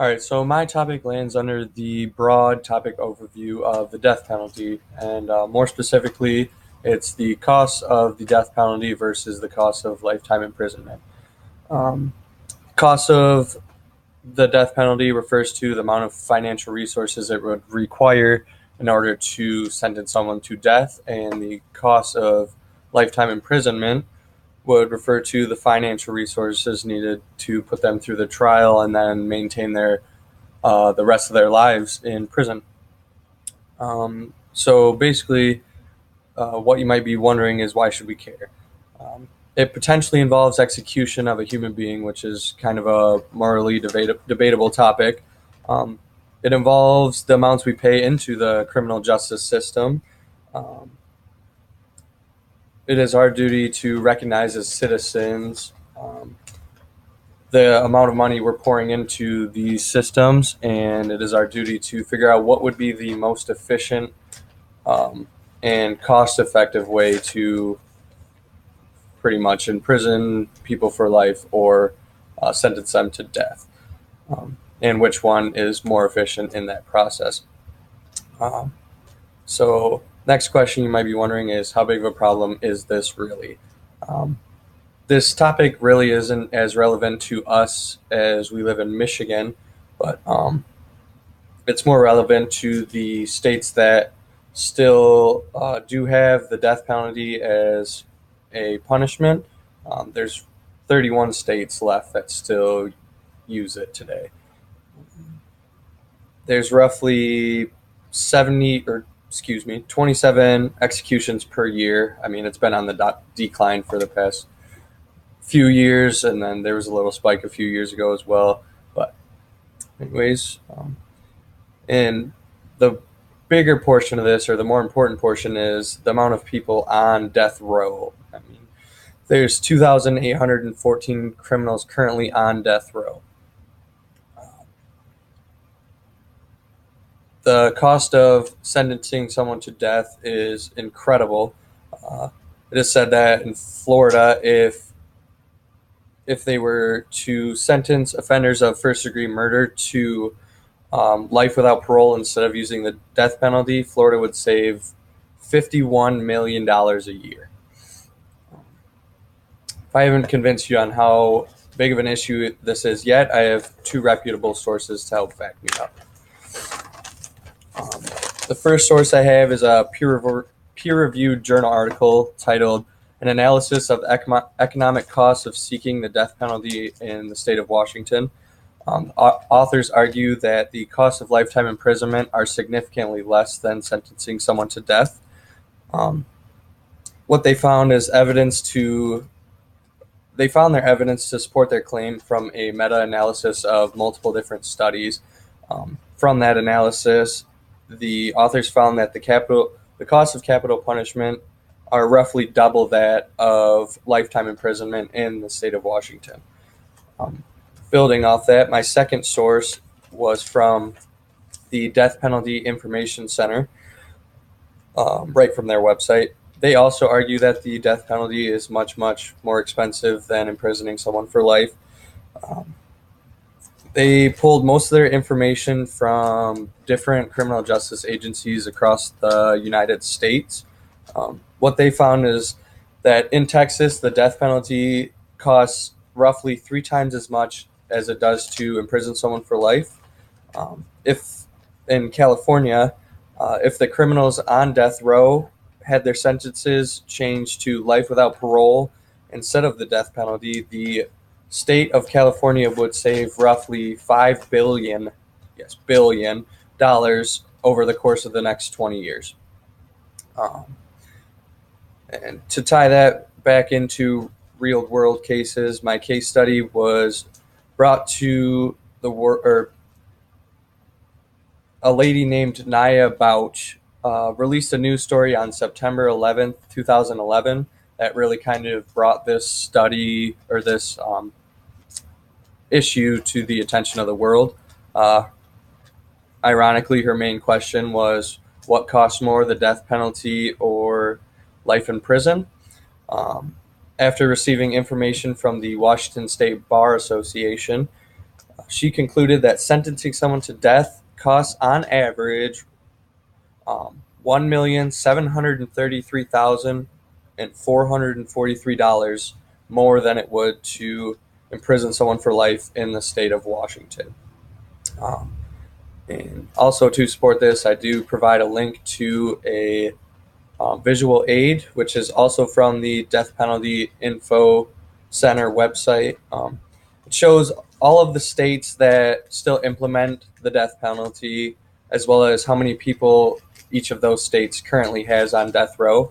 All right, so my topic lands under the broad topic overview of the death penalty, and more specifically, it's the cost of the death penalty versus the cost of lifetime imprisonment. Um, Cost of the death penalty refers to the amount of financial resources it would require in order to sentence someone to death, and the cost of lifetime imprisonment would refer to the financial resources needed to put them through the trial and then maintain the rest of their lives in prison. So basically, what you might be wondering is why should we care? It potentially involves execution of a human being, which is kind of a morally debatable topic. Um, it involves the amounts we pay into the criminal justice system. Um, it is our duty to recognize as citizens the amount of money we're pouring into these systems, and it is our duty to figure out what would be the most efficient um, and cost-effective way to pretty much imprison people for life or sentence them to death, and which one is more efficient in that process. Um, so, next question you might be wondering is how big of a problem is this really? Um, this topic really isn't as relevant to us as we live in Michigan, but it's more relevant to the states that still do have the death penalty as a punishment. There's 31 states left that still use it today. There's roughly 70 or excuse me 27 executions per year. I mean, it's been on the decline for the past few years, and then there was a little spike a few years ago as well. But anyways, and the bigger portion of this, or the more important portion, is the amount of people on death row. I mean, there's 2,814 criminals currently on death row. The cost of sentencing someone to death is incredible. It is said that in Florida, if they were to sentence offenders of first degree murder to life without parole instead of using the death penalty, Florida would save $51 million a year. If I haven't convinced you on how big of an issue this is yet, I have two reputable sources to help back me up. The first source I have is a peer-reviewed journal article titled "An Analysis of Economic Costs of Seeking the Death Penalty in the State of Washington." Authors argue that the costs of lifetime imprisonment are significantly less than sentencing someone to death. What they found is they found their evidence to support their claim from a meta-analysis of multiple different studies. From that analysis, the authors found that the cost of capital punishment are roughly double that of lifetime imprisonment in the state of Washington. Building off that, my second source was from the Death Penalty Information Center, right from their website. They also argue that the death penalty is much, much more expensive than imprisoning someone for life. They pulled most of their information from different criminal justice agencies across the United States. What they found is that in Texas, the death penalty costs roughly 3 times as much as it does to imprison someone for life. If in California, if the criminals on death row had their sentences changed to life without parole instead of the death penalty, the state of California would save roughly $5 billion over the course of the next 20 years. And to tie that back into real world cases, my case study was brought to a lady named Naya Bouch released a news story on September 11th, 2011, that really kind of brought this study or this issue to the attention of the world. Ironically, her main question was what costs more, the death penalty or life in prison? After receiving information from the Washington State Bar Association, She concluded that sentencing someone to death costs, on average, $1,733,443 more than it would to imprison someone for life in the state of Washington. And also, to support this, I do provide a link to a visual aid, which is also from the Death Penalty Info Center website. It shows all of the states that still implement the death penalty, as well as how many people each of those states currently has on death row.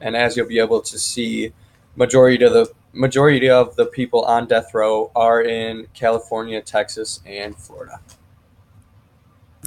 And as you'll be able to see, majority of the people on death row are in California, Texas, and Florida.